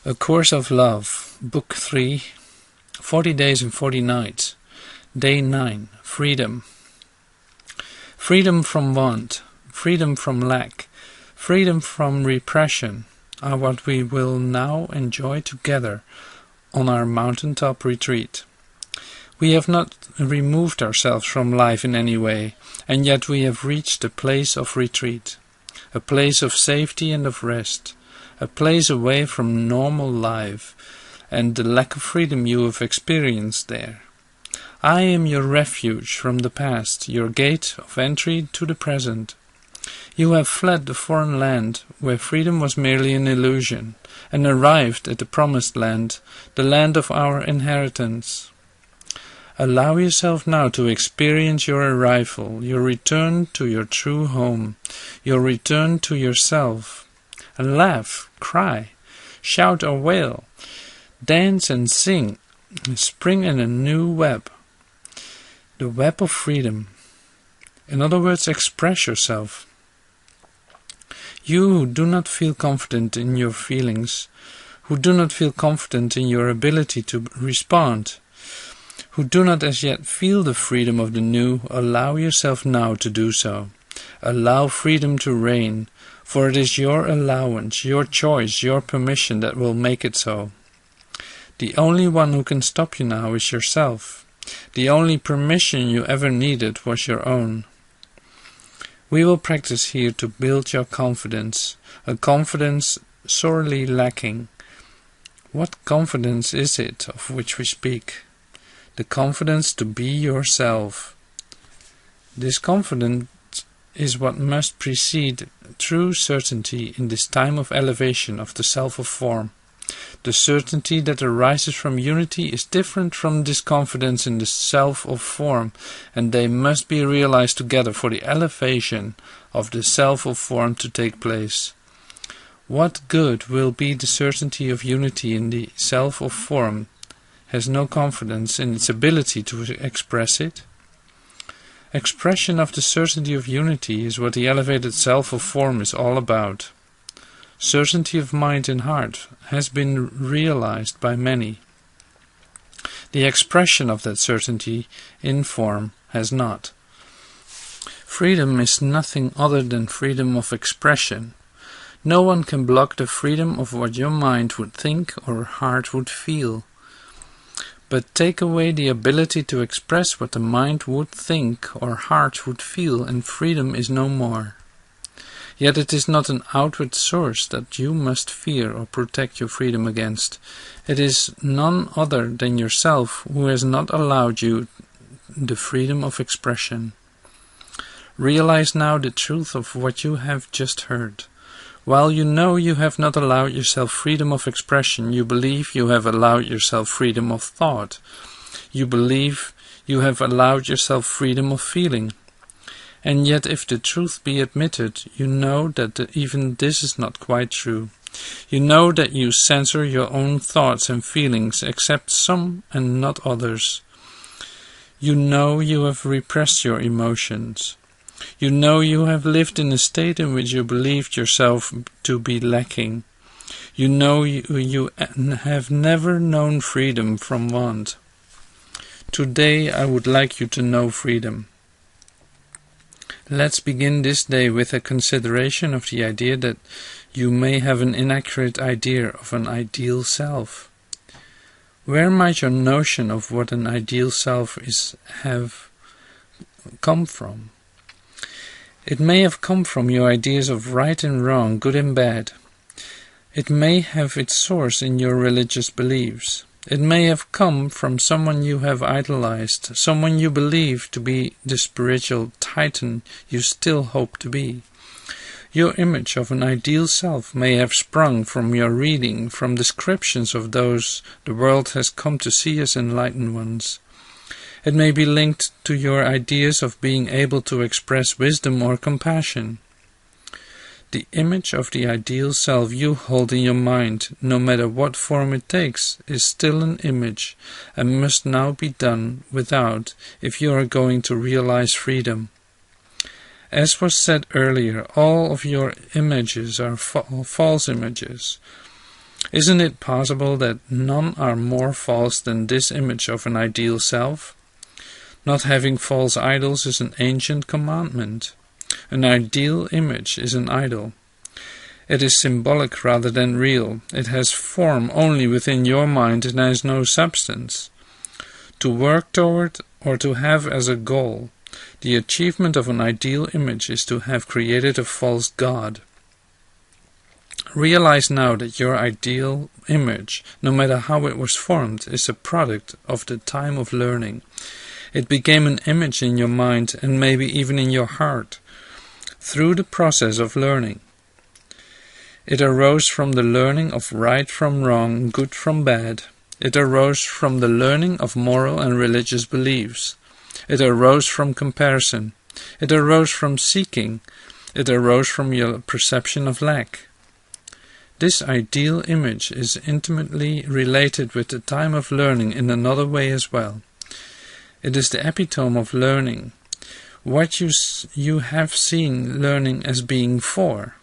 A Course of Love, Book 3, 40 Days and 40 Nights, Day 9, Freedom. Freedom from want, freedom from lack, freedom from repression are what we will now enjoy together on our mountaintop retreat. We have not removed ourselves from life in any way, and yet we have reached a place of retreat, a place of safety and of rest, a place away from normal life and the lack of freedom you have experienced there. I am your refuge from the past, your gate of entry to the present. You have fled the foreign land where freedom was merely an illusion, and arrived at the promised land, the land of our inheritance. Allow yourself now to experience your arrival, your return to your true home, your return to yourself. And laugh, cry, shout or wail, dance and sing, and spring in a new web, the web of freedom. In other words, express yourself. You who do not feel confident in your feelings, who do not feel confident in your ability to respond, who do not as yet feel the freedom of the new, allow yourself now to do so. Allow freedom to reign, for it is your allowance, your choice, your permission that will make it so. The only one who can stop you now is yourself. The only permission you ever needed was your own. We will practice here to build your confidence, a confidence sorely lacking. What confidence is it of which we speak? The confidence to be yourself. This confidence is what must precede true certainty in this time of elevation of the self of form. The certainty that arises from unity is different from this confidence in the self of form, and they must be realized together for the elevation of the self of form to take place. What good will be the certainty of unity in the self of form has no confidence in its ability to express it? Expression of the certainty of unity is what the elevated self of form is all about. Certainty of mind and heart has been realized by many. The expression of that certainty in form has not. Freedom is nothing other than freedom of expression. No one can block the freedom of what your mind would think or heart would feel. But take away the ability to express what the mind would think or heart would feel, and freedom is no more. Yet it is not an outward source that you must fear or protect your freedom against. It is none other than yourself who has not allowed you the freedom of expression. Realize now the truth of what you have just heard. While you know you have not allowed yourself freedom of expression, you believe you have allowed yourself freedom of thought. You believe you have allowed yourself freedom of feeling. And yet, if the truth be admitted, you know that even this is not quite true. You know that you censor your own thoughts and feelings, accept some and not others. You know you have repressed your emotions. You know you have lived in a state in which you believed yourself to be lacking. You know you have never known freedom from want. Today I would like you to know freedom. Let's begin this day with a consideration of the idea that you may have an inaccurate idea of an ideal self. Where might your notion of what an ideal self is have come from? It may have come from your ideas of right and wrong, good and bad. It may have its source in your religious beliefs. It may have come from someone you have idolized, someone you believe to be the spiritual titan you still hope to be. Your image of an ideal self may have sprung from your reading, from descriptions of those the world has come to see as enlightened ones. It may be linked to your ideas of being able to express wisdom or compassion. The image of the ideal self you hold in your mind, no matter what form it takes, is still an image, and must now be done without if you are going to realize freedom. As was said earlier, all of your images are false images. Isn't it possible that none are more false than this image of an ideal self? Not having false idols is an ancient commandment. An ideal image is an idol. It is symbolic rather than real. It has form only within your mind and has no substance. To work toward or to have as a goal the achievement of an ideal image is to have created a false god. Realize now that your ideal image, no matter how it was formed, is a product of the time of learning. It became an image in your mind and maybe even in your heart, through the process of learning. It arose from the learning of right from wrong, good from bad. It arose from the learning of moral and religious beliefs. It arose from comparison. It arose from seeking. It arose from your perception of lack. This ideal image is intimately related with the time of learning in another way as well. It is the epitome of learning, what you have seen learning as being for.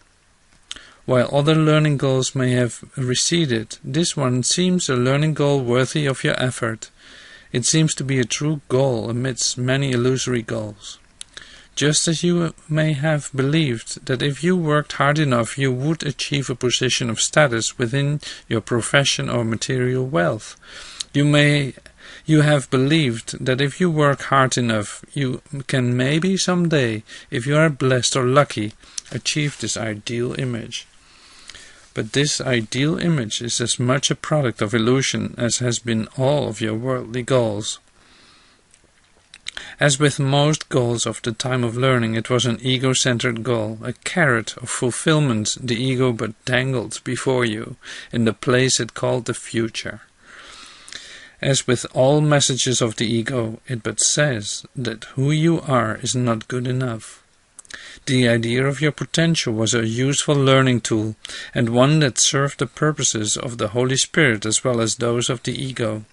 While other learning goals may have receded, this one seems a learning goal worthy of your effort. It seems to be a true goal amidst many illusory goals. Just as you may have believed that if you worked hard enough you would achieve a position of status within your profession or material wealth. You have believed that if you work hard enough you can maybe someday, if you are blessed or lucky, achieve this ideal image. But this ideal image is as much a product of illusion as has been all of your worldly goals. As with most goals of the time of learning, it was an ego-centered goal, a carrot of fulfillment the ego but dangled before you in the place it called the future. As with all messages of the ego, it but says that who you are is not good enough. The idea of your potential was a useful learning tool, and one that served the purposes of the Holy Spirit as well as those of the ego.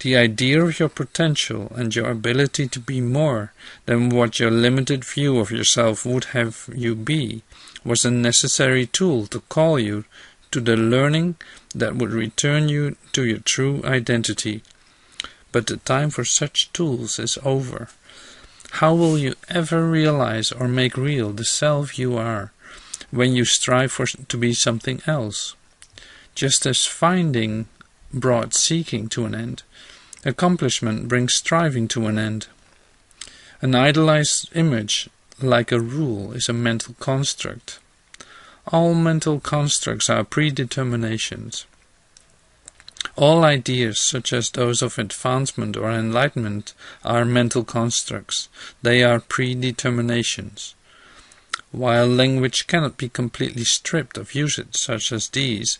The idea of your potential and your ability to be more than what your limited view of yourself would have you be was a necessary tool to call you to the learning that would return you to your true identity. But the time for such tools is over. How will you ever realize or make real the self you are when you strive to be something else? Just as finding brought seeking to an end, accomplishment brings striving to an end. An idolized image, like a rule, is a mental construct. All mental constructs are predeterminations. All ideas, such as those of advancement or enlightenment, are mental constructs. They are predeterminations. While language cannot be completely stripped of usage such as these,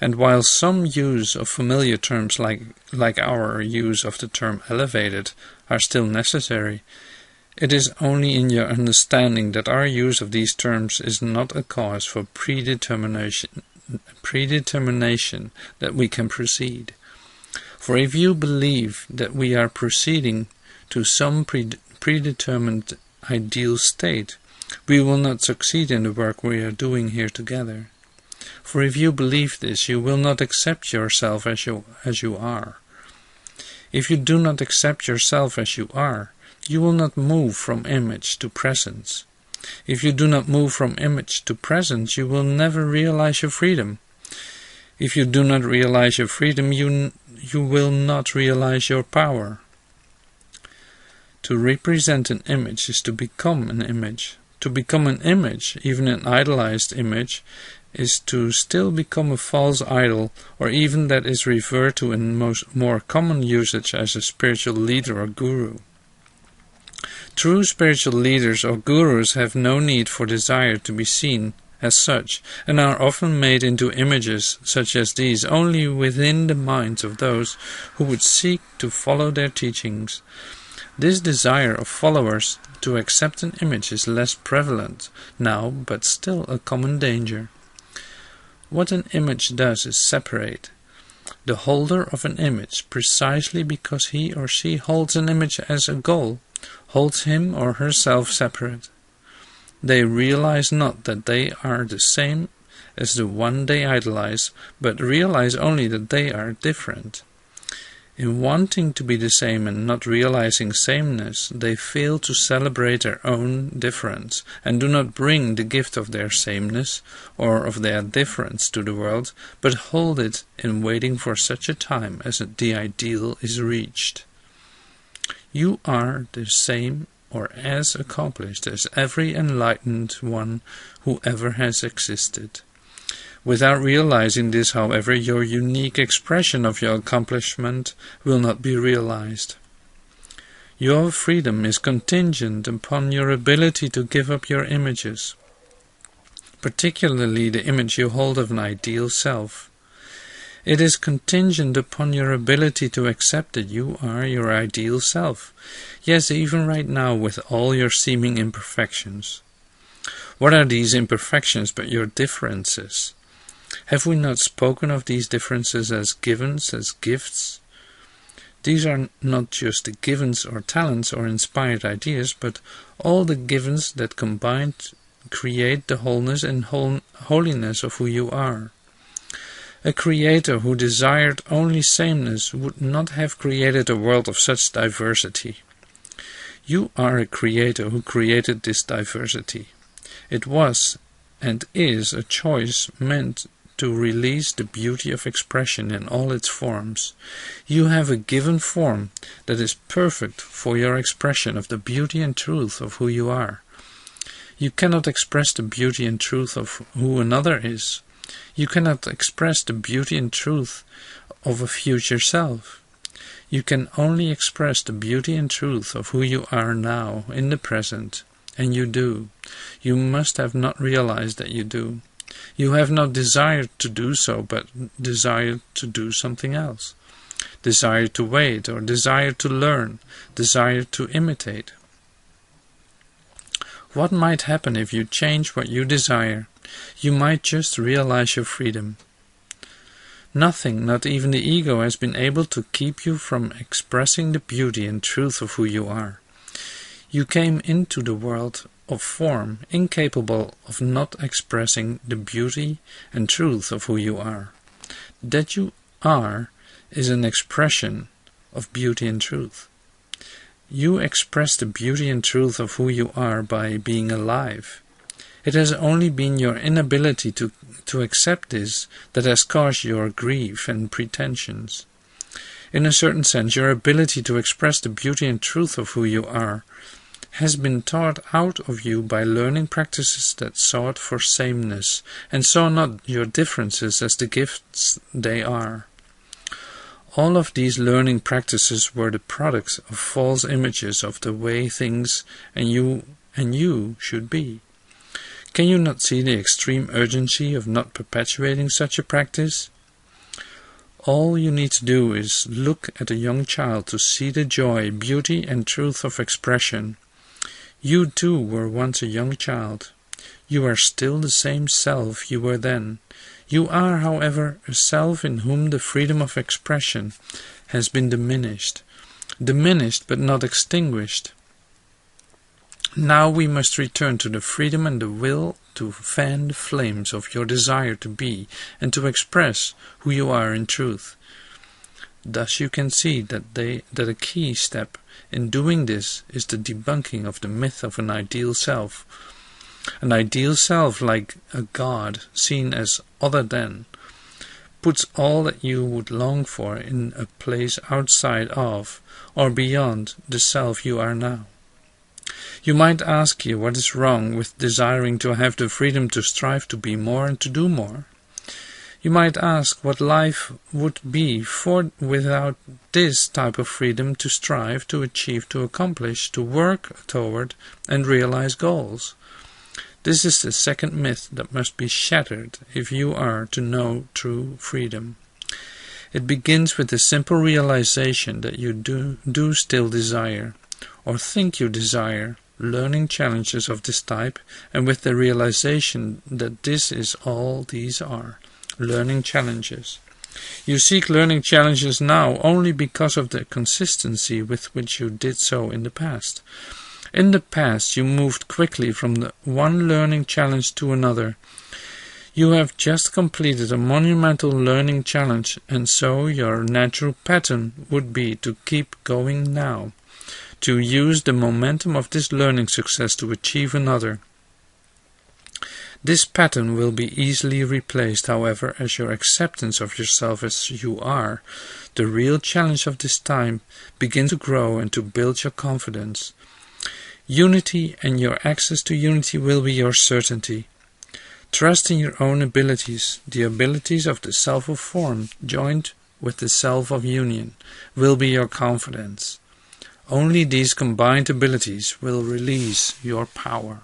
and while some use of familiar terms like our use of the term elevated are still necessary, it is only in your understanding that our use of these terms is not a cause for predetermination that we can proceed. For if you believe that we are proceeding to some predetermined ideal state, we will not succeed in the work we are doing here together. For if you believe this, you will not accept yourself as you are. If you do not accept yourself as you are, you will not move from image to presence. If you do not move from image to presence, you will never realize your freedom. If you do not realize your freedom, you will not realize your power. To represent an image is to become an image. To become an image, even an idolized image, is to still become a false idol, or even that is referred to in more common usage as a spiritual leader or guru. True spiritual leaders or gurus have no need for desire to be seen as such, and are often made into images such as these only within the minds of those who would seek to follow their teachings. This desire of followers to accept an image is less prevalent now, but still a common danger. What an image does is separate the holder of an image precisely because he or she holds an image as a goal, holds him or herself separate. They realize not that they are the same as the one they idolize, but realize only that they are different. In wanting to be the same and not realizing sameness, they fail to celebrate their own difference, and do not bring the gift of their sameness or of their difference to the world, but hold it in waiting for such a time as the ideal is reached. You are the same or as accomplished as every enlightened one who ever has existed. Without realizing this, however, your unique expression of your accomplishment will not be realized. Your freedom is contingent upon your ability to give up your images, particularly the image you hold of an ideal self. It is contingent upon your ability to accept that you are your ideal self, yes, even right now with all your seeming imperfections. What are these imperfections but your differences? Have we not spoken of these differences as givens, as gifts? These are not just the givens or talents or inspired ideas, but all the givens that combined create the wholeness and holiness of who you are. A creator who desired only sameness would not have created a world of such diversity. You are a creator who created this diversity. It was and is a choice meant to release the beauty of expression in all its forms. You have a given form that is perfect for your expression of the beauty and truth of who you are. You cannot express the beauty and truth of who another is. You cannot express the beauty and truth of a future self. You can only express the beauty and truth of who you are now, in the present, and you do. You must have not realized that you do. You have not desired to do so, but desired to do something else. Desired to wait, or desired to learn, desired to imitate. What might happen if you change what you desire? You might just realize your freedom. Nothing, not even the ego, has been able to keep you from expressing the beauty and truth of who you are. You came into the world of form, incapable of not expressing the beauty and truth of who you are. That you are is an expression of beauty and truth. You express the beauty and truth of who you are by being alive. It has only been your inability to accept this that has caused your grief and pretensions. In a certain sense, your ability to express the beauty and truth of who you are has been taught out of you by learning practices that sought for sameness, and saw not your differences as the gifts they are. All of these learning practices were the products of false images of the way things and you should be. Can you not see the extreme urgency of not perpetuating such a practice? All you need to do is look at a young child to see the joy, beauty, and truth of expression. You too were once a young child. You are still the same self you were then. You are, however, a self in whom the freedom of expression has been diminished but not extinguished. Now we must return to the freedom and the will to fan the flames of your desire to be and to express who you are in truth. Thus you can see that a key step in doing this is the debunking of the myth of an ideal self. An ideal self, like a god seen as other than, puts all that you would long for in a place outside of or beyond the self you are now. You might ask you what is wrong with desiring to have the freedom to strive to be more and to do more. You might ask what life would be without this type of freedom to strive, to achieve, to accomplish, to work toward and realize goals. This is the second myth that must be shattered if you are to know true freedom. It begins with the simple realization that you do still desire, or think you desire, learning challenges of this type, and with the realization that this is all these are, learning challenges. You seek learning challenges now only because of the consistency with which you did so in the past. In the past you moved quickly from the one learning challenge to another. You have just completed a monumental learning challenge, and so your natural pattern would be to keep going now, to use the momentum of this learning success to achieve another. This pattern will be easily replaced, however, as your acceptance of yourself as you are, the real challenge of this time, begins to grow and to build your confidence. Unity and your access to unity will be your certainty. Trust in your own abilities, the abilities of the self of form, joined with the self of union, will be your confidence. Only these combined abilities will release your power.